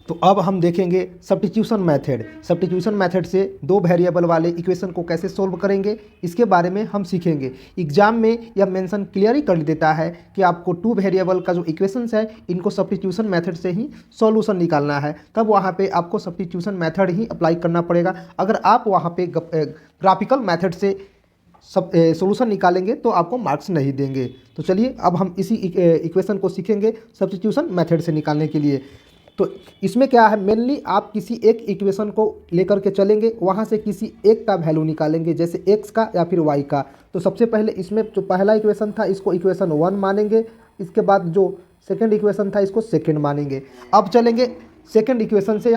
तो अब हम देखेंगे सब्स्टिट्यूशन मेथड। सब्स्टिट्यूशन मेथड से दो वेरिएबल वाले इक्वेशन को कैसे सोल्व करेंगे इसके बारे में हम सीखेंगे। एग्जाम में यह मेंशन क्लियर ही कर देता है कि आपको टू वेरिएबल का जो इक्वेशंस है इनको सब्स्टिट्यूशन मेथड से ही सॉल्यूशन निकालना है, तब वहाँ पे आपको सब्स्टिट्यूशन मेथड ही अप्लाई करना पड़ेगा। अगर आप वहाँ पे ग्राफिकल मेथड से सब सोल्यूशन निकालेंगे तो आपको मार्क्स नहीं देंगे। तो चलिए अब हम इसी इक्वेशन को सीखेंगे सब्स्टिट्यूशन मेथड से निकालने के लिए। तो इसमें क्या है, मेनली आप किसी एक इक्वेशन को लेकर के चलेंगे, वहाँ से किसी एक का वैल्यू निकालेंगे, जैसे x का या फिर y का। तो सबसे पहले इसमें जो पहला इक्वेशन था इसको इक्वेशन 1 मानेंगे, इसके बाद जो सेकंड इक्वेशन था इसको सेकंड मानेंगे। अब चलेंगे सेकंड इक्वेशन से,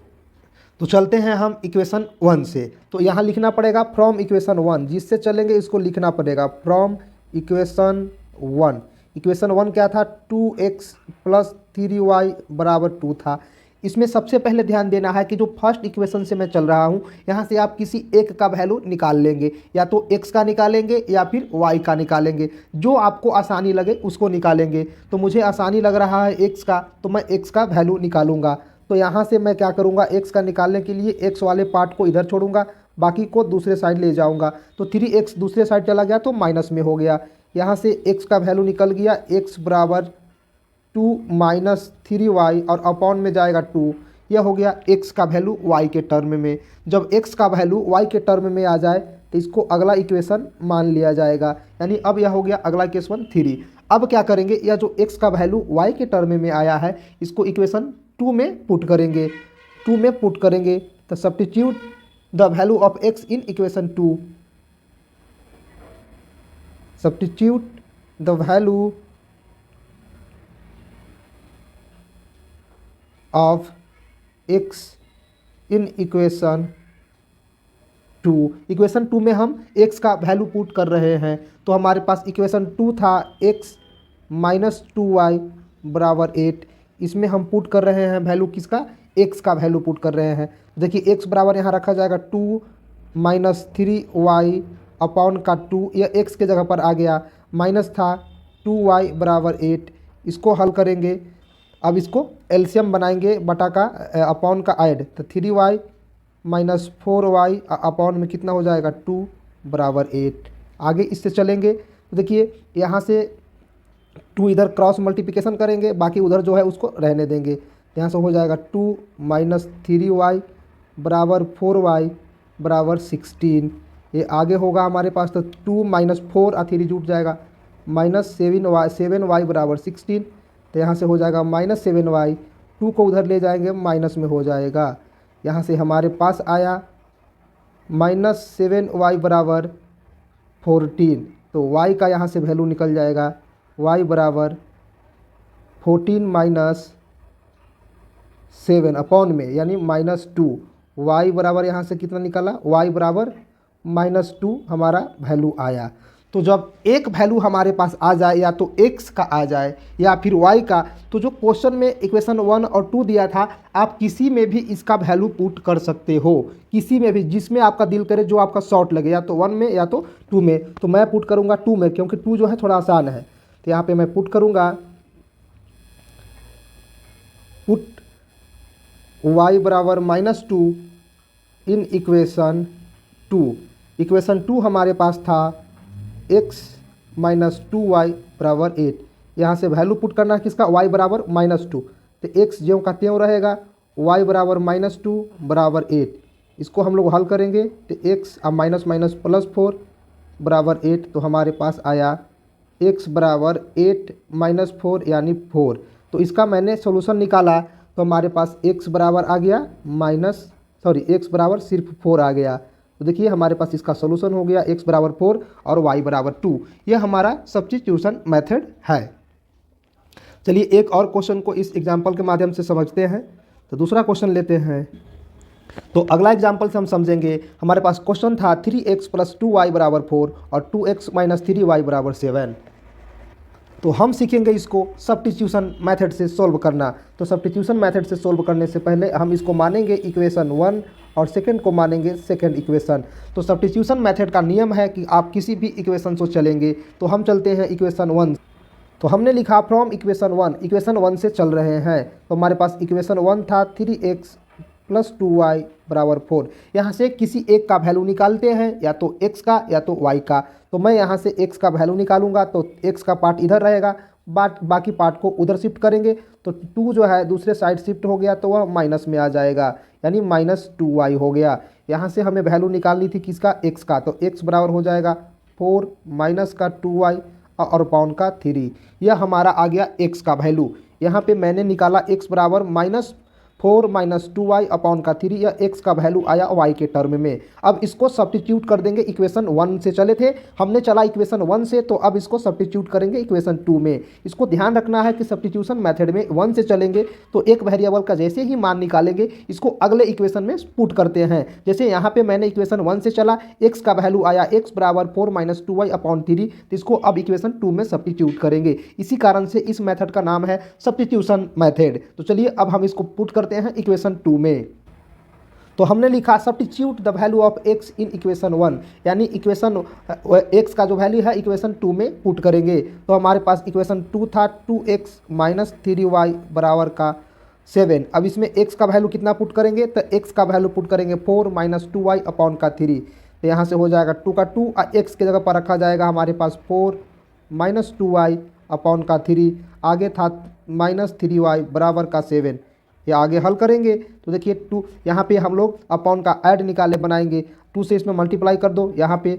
तो चलते हैं हम इक्वेशन 1 से। तो यहाँ लिखना पड़ेगा फ्रॉम इक्वेशन 1, जिससे चलेंगे इसको लिखना पड़ेगा फ्रॉम इक्वेशन 1। इक्वेशन 1 क्या था, 2x + 3y = 2 था। इसमें सबसे पहले ध्यान देना है कि जो फर्स्ट इक्वेशन से मैं चल रहा हूँ यहाँ से आप किसी एक का वैल्यू निकाल लेंगे, या तो x का निकालेंगे या फिर y का निकालेंगे, जो आपको आसानी लगे उसको निकालेंगे। तो मुझे आसानी लग रहा है x का, तो मैं x का वैल्यू निकालूंगा। तो यहाँ से मैं क्या करूँगा, x का निकालने के लिए x वाले पार्ट को इधर छोड़ूंगा, बाकी को दूसरे साइड ले जाऊँगा। तो 3x दूसरे साइड चला गया तो माइनस में हो गया। यहाँ से x का वैल्यू निकल गया, x = 2 - 3y और अपॉन में जाएगा 2। यह हो गया x का वैल्यू y के टर्म में। जब x का वैल्यू y के टर्म में आ जाए तो इसको अगला इक्वेशन मान लिया जाएगा। यानी अब यह हो गया अगला इक्वेशन 3। अब क्या करेंगे, यह जो x का वैल्यू y के टर्म में आया है इसको इक्वेशन 2 में पुट करेंगे। 2 में पुट करेंगे तो substitute the value of x in equation 2। Substitute the value of x in equation 2। Equation 2 में हम x का वैल्यू पुट कर रहे हैं। तो हमारे पास इक्वेशन 2 था x - 2y = 8। इसमें हम पुट कर रहे हैं वैल्यू किसका, x का वैल्यू पुट कर रहे हैं। देखिए x बराबर यहाँ रखा जाएगा 2 - 3y अपॉन का 2, यह x के जगह पर आ गया, माइनस था 2y = 8। इसको हल करेंगे, अब इसको एलसीएम बनाएंगे बटा का अपॉन का ऐड, तो 3y - 4y अपॉन में कितना हो जाएगा 2 = 8। आगे इससे चलेंगे तो देखिए यहाँ से 2 इधर क्रॉस मल्टीप्लिकेशन करेंगे, बाकी उधर जो है उसको रहने देंगे। यहाँ से हो जाएगा 2 - 3y = 4y = 16। ये आगे होगा हमारे पास, तो 2 - 4 और 3 जुट जाएगा, -7y = 16। तो यहाँ से हो जाएगा -7y, 2 को उधर ले जाएंगे माइनस में हो जाएगा। यहाँ से हमारे पास आया -7y = 14। तो y का यहाँ से वैल्यू निकल जाएगा, y = 14 - 7 अपॉन में यानी -2। y बराबर यहाँ से कितना निकला, y = -2 हमारा वैल्यू आया। तो जब एक वैल्यू हमारे पास आ जाए, या तो x का आ जाए या फिर y का, तो जो क्वेश्चन में इक्वेशन 1 और 2 दिया था आप किसी में भी इसका वैल्यू पुट कर सकते हो, किसी में भी जिसमें आपका दिल करे, जो आपका शॉर्ट लगे, या तो 1 में या तो 2 में। तो मैं पुट करूँगा 2 में, क्योंकि 2 जो है थोड़ा आसान है। तो यहाँ पे मैं पुट करूँगा, put y = -2 in equation 2। Equation 2 हमारे पास था x - 2y = 8। यहाँ से वैल्यू पुट करना है किसका, y = -2। तो x ज्यों का त्यों रहेगा, y = -2 = 8। इसको हम लोग हल करेंगे तो x अब माइनस +4 = 8। तो हमारे पास आया x = 8 - 4 यानी 4। तो इसका मैंने सोल्यूशन निकाला तो हमारे पास x बराबर आ गया x बराबर सिर्फ 4 आ गया। तो देखिए हमारे पास इसका सोल्यूशन हो गया x = 4 और y = 2। यह हमारा सब्स्टिट्यूशन मेथड है। चलिए एक और क्वेश्चन को इस एग्जाम्पल के माध्यम से समझते हैं। तो दूसरा क्वेश्चन लेते हैं। तो अगला एग्जाम्पल से हम समझेंगे। हमारे पास क्वेश्चन था 3x + 2y = 4 और 2x - 3y = 7। तो हम सीखेंगे इसको सब्स्टिट्यूशन मेथड से सॉल्व करना। तो सब्स्टिट्यूशन मेथड से सॉल्व करने से पहले हम इसको मानेंगे इक्वेशन 1 और सेकंड को मानेंगे सेकंड इक्वेशन। तो सब्स्टिट्यूशन मेथड का नियम है कि आप किसी भी इक्वेशन से चलेंगे। तो हम चलते हैं इक्वेशन 1। तो हमने लिखा फ्रॉम इक्वेशन वन से चल रहे हैं, तो हमारे पास इक्वेशन वन था 3x प्लस 2y बराबर 4। यहाँ से किसी एक का वैल्यू निकालते हैं, या तो x का या तो y का। तो मैं यहाँ से x का वैल्यू निकालूंगा, तो x का पार्ट इधर रहेगा, बाकी पार्ट को उधर शिफ्ट करेंगे, तो 2 जो है दूसरे साइड शिफ्ट हो गया तो वह माइनस में आ जाएगा, यानी -2y हो गया। यहाँ से हमें वैल्यू निकालनी थी किसका, x का, तो x बराबर हो जाएगा 4 माइनस का 2y और पाउंड का 3। यह हमारा आ गया x का वैल्यू। यहाँ पे मैंने निकाला x बराबर -4 माइनस 2y अपॉन का 3, यह x का वैल्यू आया y के टर्म में। अब इसको सब्स्टिट्यूट कर देंगे, इक्वेशन 1 से चले थे, हमने चला इक्वेशन 1 से, तो अब इसको सब्स्टिट्यूट करेंगे इक्वेशन 2 में। इसको ध्यान रखना है कि सब्स्टिट्यूशन मेथड में 1 से चलेंगे तो एक वेरिएबल का जैसे ही मान निकालेंगे इसको अगले इक्वेशन में पुट करते हैं। जैसे यहाँ पे मैंने इक्वेशन 1 से चला, x का वैल्यू आया x बराबर 4 माइनस 2y अपॉन 3, तो इसको अब इक्वेशन 2 में सब्स्टिट्यूट करेंगे। इसी कारण से इस मेथड का नाम है सब्स्टिट्यूशन मेथड। तो चलिए अब हम इसको पुट करते हैं इक्वेशन 2 में। तो हमने लिखा substitute the value of x in equation 1, यानी इक्वेशन x का जो वैल्यू है इक्वेशन 2 में पुट करेंगे। तो हमारे पास इक्वेशन 2 था 2x माइनस 3y बराबर का 7। अब इसमें x का वैल्यू कितना पुट करेंगे, तो x का वैल्यू पुट करेंगे 4 माइनस 2y अपॉन का 3। तो यहाँ से हो जाएगा 2 का 2 और x के जगह पर रखा जाएगा हमारे पास 4 माइनस 2y अपॉन का 3, आगे था माइनस 3y बराबर का 7। ये आगे हल करेंगे तो देखिए 2, यहाँ पे हम लोग अपॉन का ऐड निकाले बनाएंगे, 2 से इसमें मल्टीप्लाई कर दो, यहाँ पे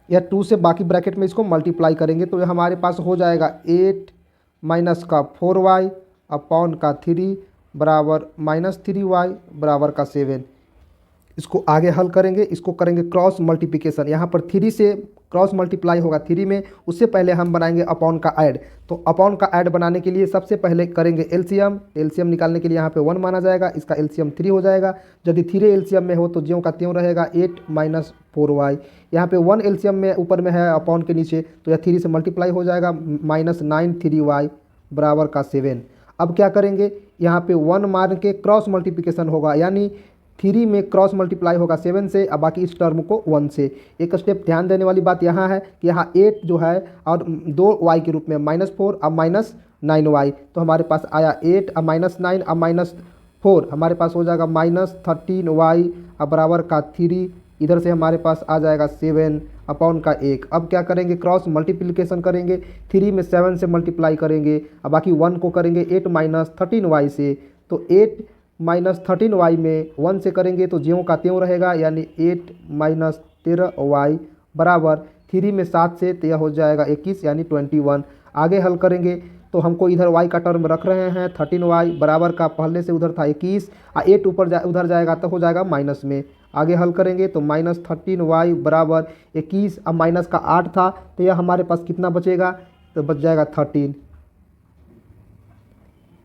यह 2 से बाकी ब्रैकेट में इसको मल्टीप्लाई करेंगे तो ये हमारे पास हो जाएगा 8 माइनस का 4y अपॉन का 3 बराबर माइनस 3y बराबर का 7। इसको आगे हल करेंगे, इसको करेंगे क्रॉस मल्टीप्लिकेशन, यहाँ पर 3 से क्रॉस मल्टीप्लाई होगा 3 में, उससे पहले हम बनाएंगे अपॉन का ऐड। तो अपॉन का ऐड बनाने के लिए सबसे पहले करेंगे एलसीएम। एलसीएम निकालने के लिए यहाँ पे 1 माना जाएगा, इसका एलसीएम 3 हो जाएगा। यदि 3 एलसीएम में हो तो ज्यों का त्यों रहेगा 8 माइनस 4y। यहाँ पे 1 एलसीएम में ऊपर में है अपॉन के नीचे, तो यह 3 से मल्टीप्लाई हो जाएगा माइनस 9 3y बराबर का 7। अब क्या करेंगे, यहाँ पे 1 मार के क्रॉस मल्टीप्लिकेशन होगा, यानी 3 में क्रॉस मल्टीप्लाई होगा 7 से, अब बाकी इस टर्म को 1 से। एक स्टेप ध्यान देने वाली बात यहाँ है कि यहाँ 8 जो है और 2y के रूप में -4 अब -9y, तो हमारे पास आया 8 अब -9 अब -4, हमारे पास हो जाएगा -13y अब बराबर का 3। इधर से हमारे पास आ जाएगा 7 अपॉन का 1। अब क्या करेंगे, क्रॉस मल्टीप्लिकेशन करेंगे, 3 में 7 से मल्टीप्लाई करेंगे, अब बाकी 1 को करेंगे 8 माइनस 13y से, तो 8 माइनस 13y में 1 से करेंगे तो ज्यों का त्यों रहेगा, यानी 8 माइनस 13y बराबर 3 में 7 से, तो यह हो जाएगा 21 यानी 21। आगे हल करेंगे तो हमको इधर y का टर्म रख रहे हैं 13y बराबर का, पहले से उधर था 21 और 8 उधर जाएगा तो हो जाएगा माइनस में। आगे हल करेंगे तो -13y बराबर 21, अब माइनस का 8 था तो यह हमारे पास कितना बचेगा, तो बच जाएगा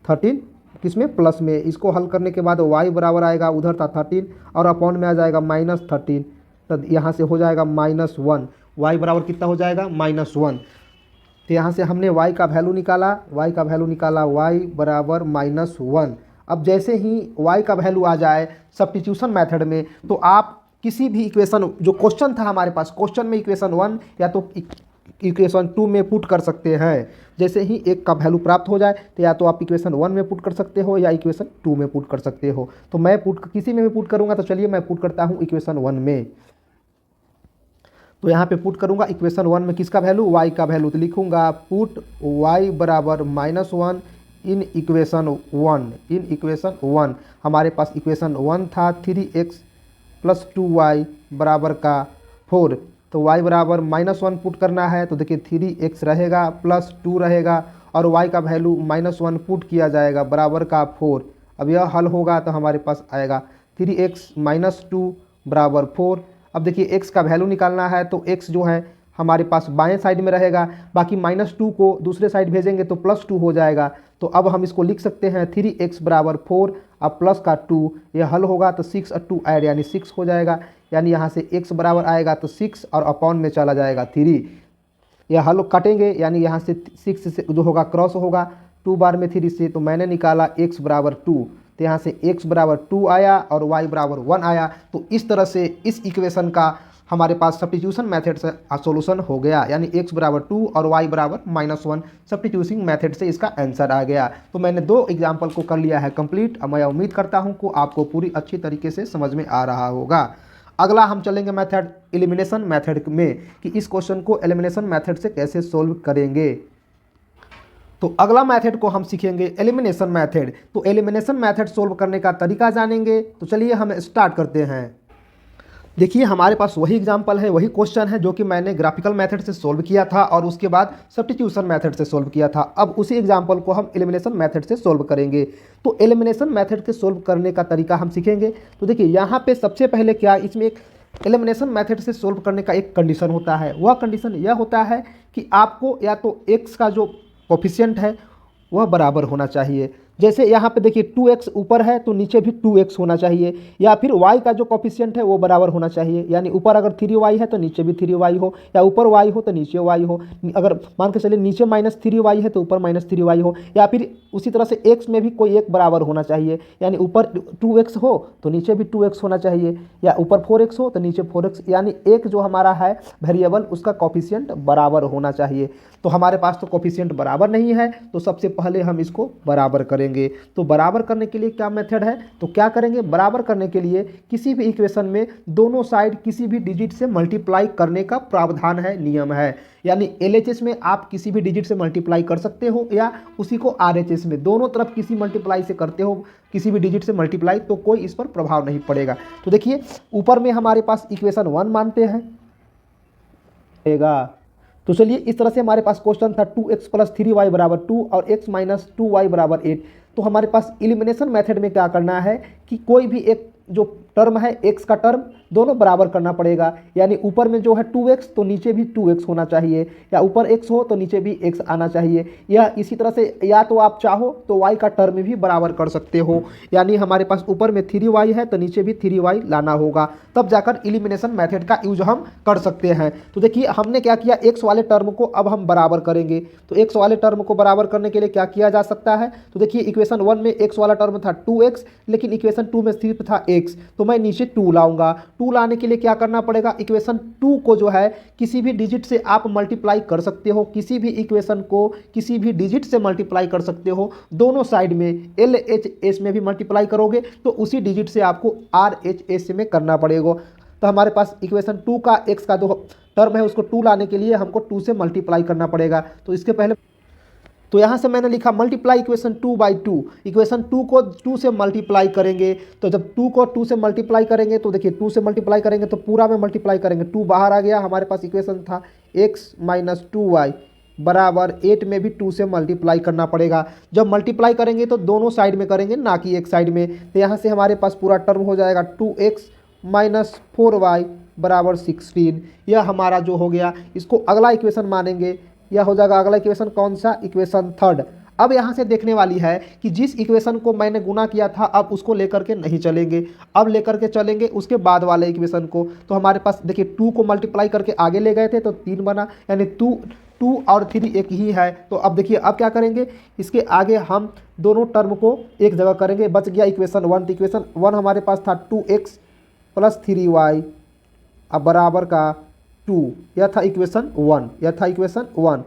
13 किसमें, प्लस में। इसको हल करने के बाद y बराबर आएगा, उधर था 13 और अपॉन में आ जाएगा -13, तो यहाँ से हो जाएगा -1। y बराबर कितना हो जाएगा, -1। तो यहाँ से हमने y का वैल्यू निकाला, y बराबर -1। अब जैसे ही y का वैल्यू आ जाए सब्स्टिट्यूशन मेथड में, तो आप किसी भी इक्वेशन, जो क्वेश्चन था हमारे पास, क्वेश्चन में इक्वेशन 1 या तो इक्वेशन 2 में पुट कर सकते हैं। जैसे ही एक का वैल्यू प्राप्त हो जाए तो या तो आप इक्वेशन 1 में पुट कर सकते हो या इक्वेशन 2 में पुट कर सकते हो। तो मैं किसी में भी पुट करूंगा, तो चलिए मैं पुट करता हूं इक्वेशन 1 में। तो यहाँ पे पुट करूंगा इक्वेशन 1 में किसका वैल्यू, y का वैल्यू, तो लिखूंगा पुट y बराबर -1 इन इक्वेशन 1। हमारे पास इक्वेशन 1 था 3x प्लस 2y बराबर का 4, तो y बराबर -1 पुट करना है, तो देखिए 3x रहेगा प्लस 2 रहेगा और y का वैल्यू -1 पुट किया जाएगा बराबर का 4। अब यह हल होगा तो हमारे पास आएगा 3x - 2 बराबर 4। अब देखिए x का वैल्यू निकालना है, तो x जो है हमारे पास बाएं साइड में रहेगा, बाकी -2 को दूसरे साइड भेजेंगे तो +2 हो जाएगा। तो अब हम इसको लिख सकते हैं 3x बराबर 4 अब प्लस का 2, यह हल होगा तो 6 और 2 ऐड यानी 6 हो जाएगा, यानी यहाँ से x बराबर आएगा तो 6 और अपॉन में चला जाएगा 3। यह हल काटेंगे, यानी यहाँ से 6 से जो होगा क्रॉस होगा 2 बार में 3 से, तो मैंने निकाला x बराबर 2, तो यहाँ से x बराबर 2 आया और y बराबर 1 आया। तो इस तरह से इस इक्वेशन का हमारे पास सब्स्टिट्यूशन मेथड से सोल्यूशन हो गया, यानी x बराबर 2 और y बराबर -1 सब्स्टिट्यूशन मेथड से इसका आंसर आ गया। तो मैंने 2 एग्जाम्पल को कर लिया है कंप्लीट। अब मैं उम्मीद करता हूँ कि आपको पूरी अच्छी तरीके से समझ में आ रहा होगा। अगला हम चलेंगे मेथड एलिमिनेशन मेथड में, कि इस क्वेश्चन को एलिमिनेशन मेथड से कैसे सोल्व करेंगे। तो अगला मेथड को हम सीखेंगे एलिमिनेशन मेथड। तो एलिमिनेशन मेथड सोल्व करने का तरीका जानेंगे। तो चलिए हम स्टार्ट करते हैं। देखिए हमारे पास वही एग्जाम्पल है, वही क्वेश्चन है जो कि मैंने ग्राफिकल मेथड से सोल्व किया था और उसके बाद सब्स्टिट्यूशन मेथड से सोल्व किया था। अब उसी एग्जाम्पल को हम एलिमिनेशन मेथड से सोल्व करेंगे। तो एलिमिनेशन मेथड के सोल्व करने का तरीका हम सीखेंगे। तो देखिए यहाँ पे सबसे पहले क्या, इसमें एक एलिमिनेशन मेथड से सोल्व करने का एक कंडीशन होता है। वह कंडीशन यह होता है कि आपको या तो x का जो कोफिशिएंट है वह बराबर होना चाहिए। जैसे यहाँ पे देखिए 2x ऊपर है तो नीचे भी 2x होना चाहिए, या फिर y का जो कोफिशिएंट है वो बराबर होना चाहिए, यानी ऊपर अगर 3y है तो नीचे भी 3y हो, या ऊपर y हो तो नीचे y हो। अगर मान के चलिए नीचे -3y है तो ऊपर -3y हो, या फिर उसी तरह से x में भी कोई एक बराबर होना चाहिए, यानी ऊपर 2x हो तो नीचे भी 2x होना चाहिए, या ऊपर 4x हो तो नीचे 4x, यानी एक जो हमारा है वेरिएबल उसका कोफिशिएंट बराबर होना चाहिए। तो हमारे पास तो कोफिशिएंट बराबर नहीं है, तो सबसे पहले हम इसको बराबर करेंगे। तो बराबर करने के लिए क्या मेथड है, तो क्या करेंगे, बराबर करने के लिए किसी भी इक्वेशन में दोनों साइड किसी भी डिजिट से मल्टीप्लाई करने का प्रावधान है, नियम है। यानी LHS में आप किसी भी डिजिट से मल्टीप्लाई कर सकते हो, या उसी को RHS में दोनों तरफ किसी मल्टीप्लाई से करते हो, किसी भी डिजिट से मल्टीप्लाई, तो कोई इस पर प्रभाव नहीं पड़ेगा। तो देखिए ऊपर में हमारे पास इक्वेशन 1 मानते हैं, तो चलिए इस तरह से हमारे पास क्वेश्चन था 2x + 3y = 2 और x - 2y = 8। तो हमारे पास एलिमिनेशन मेथड में क्या करना है कि कोई भी एक जो टर्म है x का टर्म दोनों बराबर करना पड़ेगा, यानी ऊपर में जो है 2x तो नीचे भी 2x होना चाहिए, या ऊपर x हो तो नीचे भी x आना चाहिए, या इसी तरह से या तो आप चाहो तो y का टर्म भी बराबर कर सकते हो, यानी हमारे पास ऊपर में 3y है तो नीचे भी 3y लाना होगा, तब जाकर एलिमिनेशन मेथड का यूज हम कर सकते हैं। तो देखिए हमने क्या किया, x वाले टर्म को अब हम बराबर करेंगे। तो x वाले टर्म को बराबर करने के लिए क्या किया जा सकता है, तो देखिए इक्वेशन 1 में x वाला टर्म था 2x, लेकिन इक्वेशन 2 में सिर्फ था x, तो मैं नीचे 2 लाऊंगा। 2 लाने के लिए क्या करना पड़ेगा, इक्वेशन 2 को जो है किसी भी डिजिट से आप मल्टीप्लाई कर सकते हो, किसी भी इक्वेशन को किसी भी डिजिट से मल्टीप्लाई कर सकते हो। दोनों साइड में LHS में भी मल्टीप्लाई करोगे तो उसी डिजिट से आपको RHS में करना पड़ेगा। तो हमारे पास इक्वेशन 2 का x का जो टर्म है उसको 2 लाने के लिए हमको 2 से मल्टीप्लाई करना पड़ेगा। तो इसके पहले तो यहाँ से मैंने लिखा मल्टीप्लाई इक्वेशन 2/2। इक्वेशन 2 को 2 से मल्टीप्लाई करेंगे, तो जब 2 को 2 से मल्टीप्लाई करेंगे तो देखिए 2 से मल्टीप्लाई करेंगे तो पूरा में मल्टीप्लाई करेंगे, 2 बाहर आ गया। हमारे पास इक्वेशन था x - 2y = 8 में भी 2 से मल्टीप्लाई करना पड़ेगा। जब मल्टीप्लाई करेंगे तो दोनों साइड में करेंगे, ना कि एक साइड में। तो यहाँ से हमारे पास पूरा टर्म हो जाएगा 2x - 4y = 16। यह हमारा जो हो गया, इसको अगला इक्वेशन मानेंगे। यह हो जाएगा अगला इक्वेशन कौन सा, इक्वेशन 3। अब यहाँ से देखने वाली है कि जिस इक्वेशन को मैंने गुना किया था अब उसको लेकर के नहीं चलेंगे, अब लेकर के चलेंगे उसके बाद वाले इक्वेशन को। तो हमारे पास देखिए 2 को मल्टीप्लाई करके आगे ले गए थे तो 3 बना, यानी 2 और 3 एक ही है। तो अब देखिए अब क्या करेंगे, इसके आगे हम दोनों टर्म को एक जगह करेंगे, बच गया इक्वेशन 1। तो इक्वेशन 1 हमारे पास था 2x + 3y = 2। यह था इक्वेशन 1, यह था इक्वेशन 1।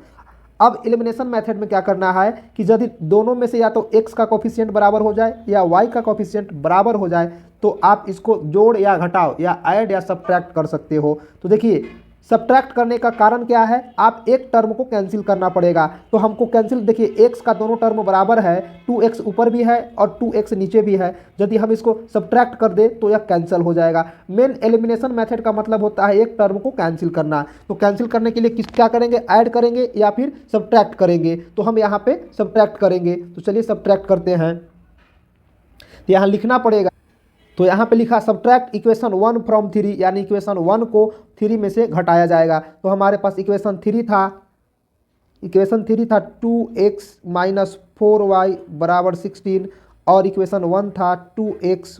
अब एलिमिनेशन मेथड में क्या करना है कि यदि दोनों में से या तो x का कोफिशिएंट बराबर हो जाए या y का कोफिशिएंट बराबर हो जाए तो आप इसको जोड़ या घटाओ या ऐड या सब्ट्रैक्ट कर सकते हो। तो देखिए सब्ट्रैक्ट करने का कारण क्या है, आप एक टर्म को कैंसिल करना पड़ेगा। तो हमको कैंसिल, देखिए x का दोनों टर्म बराबर है, 2x ऊपर भी है और 2x नीचे भी है। यदि हम इसको सब्ट्रैक्ट कर दे तो यह कैंसिल हो जाएगा। मेन एलिमिनेशन मेथड का मतलब होता है एक टर्म को कैंसिल करना। तो कैंसिल करने के लिए क्या करेंगे, ऐड करेंगे या फिर सब्ट्रैक्ट करेंगे। तो हम यहाँ पे सब्ट्रैक्ट करेंगे। तो चलिए सब्ट्रैक्ट करते हैं। तो यहाँ लिखना पड़ेगा, तो यहाँ पे लिखा सब्ट्रैक्ट इक्वेशन 1 फ्रॉम 3, यानी इक्वेशन 1 को 3 में से घटाया जाएगा। तो हमारे पास इक्वेशन 3 था 2x - 4y = 16 और इक्वेशन 1 था 2x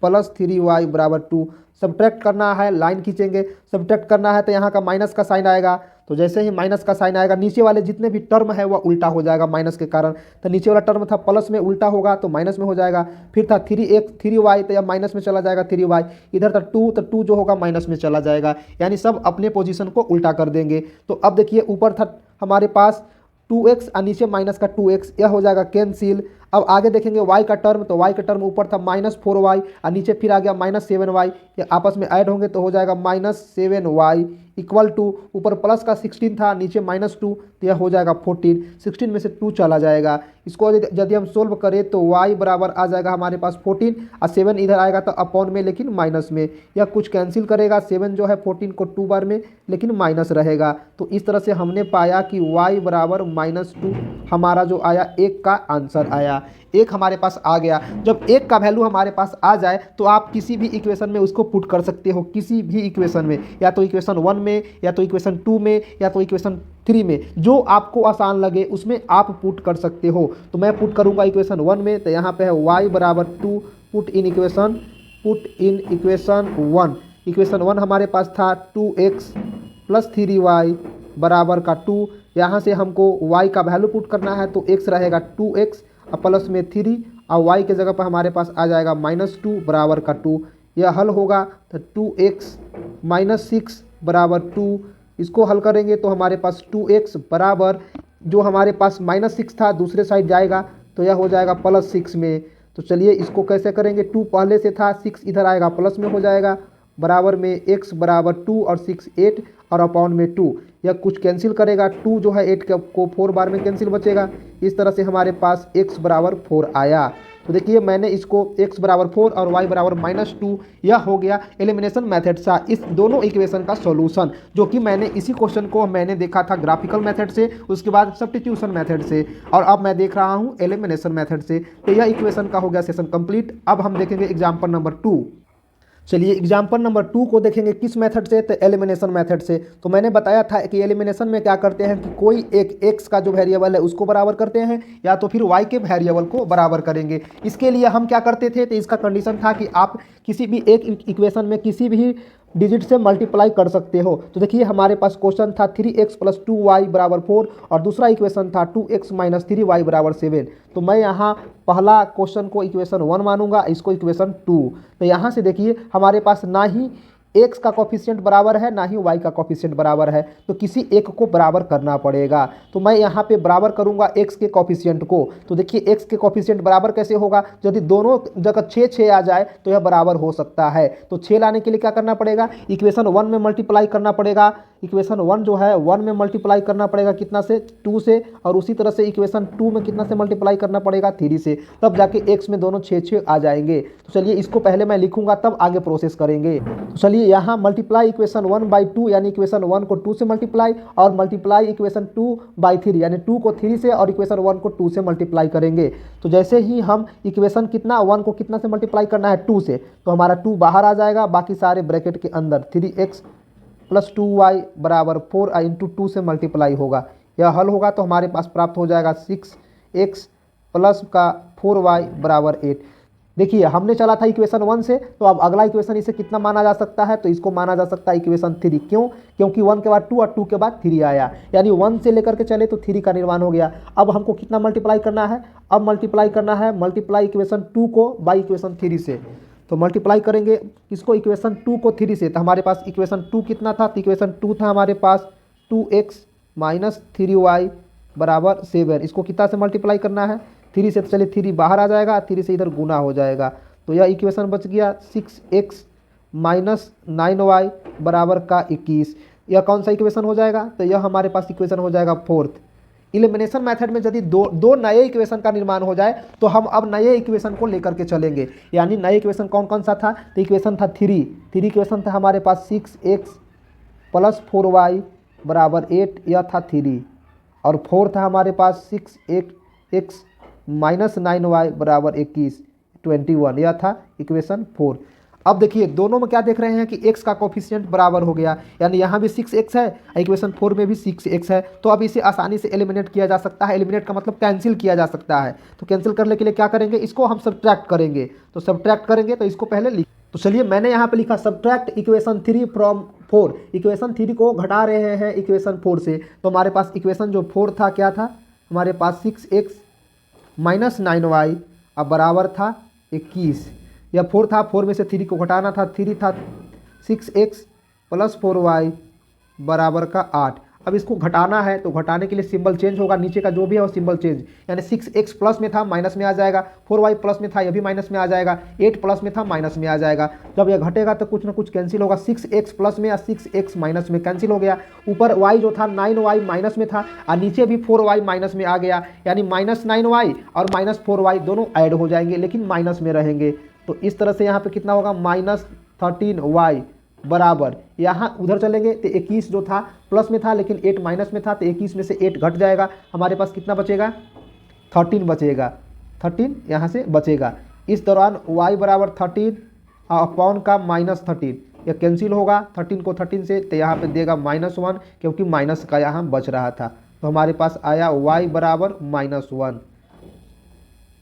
+ 3y = 2। सब्ट्रैक्ट करना है, लाइन खींचेंगे, सब्ट्रैक्ट करना है तो यहाँ का माइनस का साइन आएगा। तो जैसे ही माइनस का साइन आएगा नीचे वाले जितने भी टर्म है वह उल्टा हो जाएगा माइनस के कारण। तो नीचे वाला टर्म था प्लस में, उल्टा होगा तो माइनस में हो जाएगा। फिर था 3y तो यह माइनस में चला जाएगा 3y। इधर था 2 तो 2 जो होगा माइनस में चला जाएगा, यानी सब अपने पोजीशन को उल्टा कर देंगे। तो अब देखिए ऊपर था हमारे पास 2x और नीचे माइनस का 2x, यह हो जाएगा कैंसिल। अब आगे देखेंगे y का टर्म, तो y का टर्म ऊपर था -4y और नीचे फिर आ गया -7y, ये आपस में ऐड होंगे तो हो जाएगा -7y इक्वल टू, ऊपर प्लस का 16 था नीचे -2 तो यह हो जाएगा 14। 16 में से 2 चला जाएगा। इसको यदि हम सोल्व करें तो y बराबर आ जाएगा हमारे पास 14 और 7 इधर आएगा तो अपॉन में लेकिन माइनस में, यह कुछ कैंसिल करेगा। 7 जो है 14 को 2 बार में लेकिन माइनस रहेगा। तो इस तरह से हमने पाया कि y बराबर -2 हमारा जो आया एक का आंसर आया। एक हमारे पास आ गया। जब एक का वैल्यू हमारे पास आ जाए तो आप किसी भी इक्वेशन में उसको पुट कर सकते हो, किसी भी इक्वेशन में, या तो इक्वेशन 1 में, या तो इक्वेशन 2 में, या तो इक्वेशन 3 में, जो आपको आसान लगे उसमें आप पुट कर सकते हो। तो मैं पुट करूंगा इक्वेशन 1 में, तो यहाँ पे है y बराबर 2, पुट इन इक्वेशन 1। इक्वेशन 1 हमारे पास था 2x प्लस 3y बराबर का 2। यहाँ से हमको y का वैल्यू पुट करना है तो x रहेगा 2x और प्लस में 3 और y के जगह पर हमारे पास आ जाएगा -2 बराबर का 2। यह हल होगा तो 2x - 6 बराबर 2। इसको हल करेंगे तो हमारे पास 2x बराबर, जो हमारे पास -6 था दूसरे साइड जाएगा तो यह हो जाएगा +6 में। तो चलिए इसको कैसे करेंगे, 2 पहले से था, 6 इधर आएगा प्लस में हो जाएगा, बराबर में x बराबर 2 और 6 8 और अपॉन में 2। यह कुछ कैंसिल करेगा, 2 जो है 8 को 4 बार में कैंसिल बचेगा। इस तरह से हमारे पास x बराबर 4 आया। तो देखिए मैंने इसको x बराबर 4 और y बराबर -2, यह हो गया एलिमिनेशन मेथड से इस दोनों इक्वेशन का सॉल्यूशन, जो कि मैंने इसी क्वेश्चन को मैंने देखा था ग्राफिकल मेथड से, उसके बाद सब्स्टिट्यूशन मेथड से, और अब मैं देख रहा हूँ एलिमिनेशन मेथड से। तो यह इक्वेशन का हो गया सेशन कंप्लीट। अब हम देखेंगे एग्जाम्पल नंबर 2। चलिए एग्जाम्पल नंबर 2 को देखेंगे किस मेथड से, तो एलिमिनेशन मेथड से। तो मैंने बताया था कि एलिमिनेशन में क्या करते हैं कि कोई एक x का जो वेरिएबल है उसको बराबर करते हैं, या तो फिर y के वेरिएबल को बराबर करेंगे। इसके लिए हम क्या करते थे, तो इसका कंडीशन था कि आप किसी भी एक इक्वेशन में किसी भी डिजिट से मल्टीप्लाई कर सकते हो। तो देखिए हमारे पास क्वेश्चन था 3x + 2y बराबर 4 और दूसरा इक्वेशन था 2x - 3y बराबर 7। तो मैं यहाँ पहला क्वेश्चन को इक्वेशन 1 मानूंगा, इसको इक्वेशन 2। तो यहाँ से देखिए हमारे पास ना ही x का कोफिशिएंट बराबर है ना ही y का कोफिशिएंट बराबर है, तो किसी एक को बराबर करना पड़ेगा। तो मैं यहाँ पे बराबर करूँगा x के कोफिशिएंट को। तो देखिए x के कोफिशिएंट बराबर कैसे होगा, यदि दोनों जगह 6 आ जाए तो यह बराबर हो सकता है। तो 6 लाने के लिए क्या करना पड़ेगा, इक्वेशन 1 में मल्टीप्लाई करना पड़ेगा। इक्वेशन 1 जो है 1 में मल्टीप्लाई करना पड़ेगा कितना से, 2 से, और उसी तरह से इक्वेशन 2 में कितना से मल्टीप्लाई करना पड़ेगा, 3 से, तब जाके x में दोनों 6 आ जाएंगे। तो चलिए इसको पहले मैं लिखूंगा तब आगे प्रोसेस करेंगे। तो चलिए यहाँ मल्टीप्लाई इक्वेशन 1/2 यानी इक्वेशन 1 को 2 से मल्टीप्लाई, और मल्टीप्लाई इक्वेशन 2/3 यानी 2 को 3 से और इक्वेशन 1 को 2 से मल्टीप्लाई करेंगे। तो जैसे ही हम इक्वेशन कितना 1 को कितना से मल्टीप्लाई करना है, 2 से, तो हमारा 2 बाहर आ जाएगा, बाकी सारे ब्रैकेट के अंदर 3x + 2y बराबर 4 × 2 से मल्टीप्लाई होगा। यह हल होगा तो हमारे पास प्राप्त हो जाएगा 6x प्लस का 4y बराबर 8। देखिए हमने चला था इक्वेशन 1 से, तो अब अगला इक्वेशन इसे कितना माना जा सकता है, तो इसको माना जा सकता है इक्वेशन 3। क्यों, क्योंकि 1 के बाद 2 और 2 के बाद 3 आया, यानी 1 से लेकर के चले तो 3 का निर्माण हो गया। अब हमको कितना मल्टीप्लाई करना है, अब मल्टीप्लाई करना है मल्टीप्लाई इक्वेशन 2 को बाई इक्वेशन 3 से। तो मल्टीप्लाई करेंगे इसको इक्वेशन 2 को 3 से, तो हमारे पास इक्वेशन 2 कितना था, तो इक्वेशन 2 था हमारे पास 2x - 3y बराबर 7। इसको कितना से मल्टीप्लाई करना है, 3 से, तो चलिए 3 बाहर आ जाएगा, 3 से इधर गुना हो जाएगा। तो यह इक्वेशन बच गया 6x - 9y बराबर का 21। यह कौन सा इक्वेशन हो जाएगा, तो यह हमारे पास इक्वेशन हो जाएगा 4th। इलिमिनेशन मेथड में यदि दो नए इक्वेशन का निर्माण हो जाए तो हम अब नए इक्वेशन को लेकर के चलेंगे। यानी नए इक्वेशन कौन कौन सा था, तो इक्वेशन था 3 इक्वेशन था हमारे पास 6x + 4y बराबर 8, यह था 3, और 4 था हमारे पास 6x - 9y बराबर 21, यह था इक्वेशन 4। अब देखिए दोनों में क्या देख रहे हैं कि x का कोफिशिएंट बराबर हो गया, यानी यहाँ भी 6x है, इक्वेशन 4 में भी 6x है। तो अब इसे आसानी से एलिमिनेट किया जा सकता है। एलिमिनेट का मतलब कैंसिल किया जा सकता है। तो कैंसिल करने के लिए क्या करेंगे, इसको हम सब्ट्रैक्ट करेंगे। तो सब्ट्रैक्ट करेंगे तो इसको पहले लिख, तो चलिए मैंने यहाँ पे लिखा सब्ट्रैक्ट इक्वेशन 3 फ्रॉम 4, इक्वेशन 3 को घटा रहे हैं इक्वेशन 4 से, तो हमारे पास इक्वेशन जो 4 था क्या था, हमारे पास 6x माइनस 9y अब बराबर था 21। यह 4 था, 4 में से 3 को घटाना था, 3 था 6x प्लस 4y बराबर का 8। अब इसको घटाना है तो घटाने के लिए सिंबल चेंज होगा, नीचे का जो भी है वो सिंबल चेंज, यानी 6x प्लस में था माइनस में आ जाएगा, 4y प्लस में था यह भी माइनस में आ जाएगा, 8 प्लस में था माइनस में आ जाएगा। जब यह घटेगा तो कुछ ना कुछ कैंसिल होगा, 6x प्लस में या 6x माइनस में कैंसिल हो गया। ऊपर y जो था 9y माइनस में था और नीचे भी 4y माइनस में आ गया, यानी -9y और -4y दोनों ऐड हो जाएंगे लेकिन माइनस में रहेंगे। तो इस तरह से यहाँ पे कितना होगा, -13y बराबर, यहाँ उधर चलेंगे तो 21 जो था प्लस में था लेकिन 8 माइनस में था, तो 21 में से 8 घट जाएगा, हमारे पास कितना बचेगा, 13 बचेगा, 13 यहाँ से बचेगा। इस दौरान y बराबर 13 अपॉन का -13, यह कैंसिल होगा 13 को 13 से, तो यहाँ पे देगा -1 क्योंकि माइनस का यहाँ बच रहा था। तो हमारे पास आया y बराबर -1।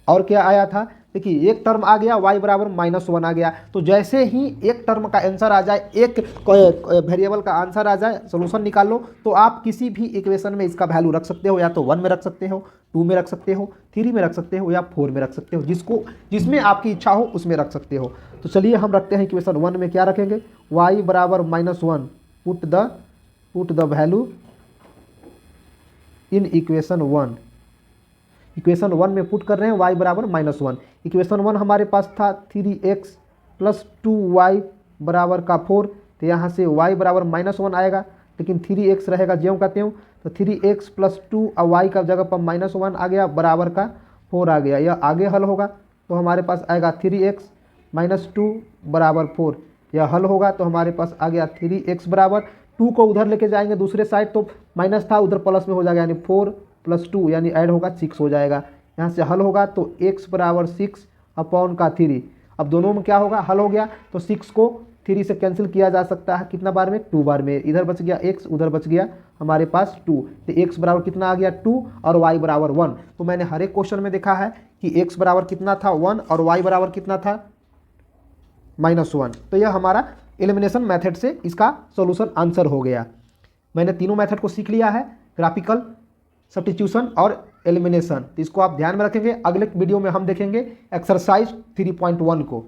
और क्या आया था, देखिए एक टर्म आ गया y बराबर -1 आ गया। तो जैसे ही एक टर्म का आंसर आ जाए, एक वेरिएबल का आंसर आ जाए, सोल्यूशन निकाल लो, तो आप किसी भी इक्वेशन में इसका वैल्यू रख सकते हो, या तो 1 में रख सकते हो, 2 में रख सकते हो, 3 में रख सकते हो या 4 में रख सकते हो, जिसमें आपकी इच्छा हो उसमें रख सकते हो। तो चलिए हम रखते हैं इक्वेशन 1 में, क्या रखेंगे, y बराबर -1, put the value in equation 1। Equation 1 में पुट कर रहे हैं y बराबर -1। इक्वेशन 1 हमारे पास था 3x प्लस 2y बराबर का 4, तो यहाँ से y बराबर -1 आएगा, लेकिन 3x रहेगा ज्यों का त्यों, तो 3x प्लस 2 और y का जगह पर -1 आ गया, बराबर का 4 आ गया। यह आगे हल होगा तो हमारे पास आएगा 3x माइनस 2 बराबर 4, यह हल होगा तो हमारे पास आ गया 3x बराबर 2 को उधर लेके जाएंगे दूसरे साइड, तो माइनस था उधर प्लस में हो जाएगा, यानी 4 + 2 यानी ऐड होगा 6 हो जाएगा। यहाँ से हल होगा तो x बराबर 6 अपॉन का 3। अब दोनों में क्या होगा, हल हो गया तो 6 को 3 से कैंसिल किया जा सकता है, कितना बार में, 2 बार में। इधर बच गया x, उधर बच गया हमारे पास 2, तो x बराबर कितना आ गया 2 और y बराबर 1। तो मैंने हर एक क्वेश्चन में देखा है कि x बराबर कितना था 1 और y बराबर कितना था -1। तो यह हमारा एलिमिनेशन मेथड से इसका सॉल्यूशन आंसर हो गया। मैंने तीनों मेथड को सीख लिया है, ग्राफिकल, सब्स्टिट्यूशन और एलिमिनेशन। तो इसको आप ध्यान में रखेंगे। अगले वीडियो में हम देखेंगे एक्सरसाइज 3.1 को।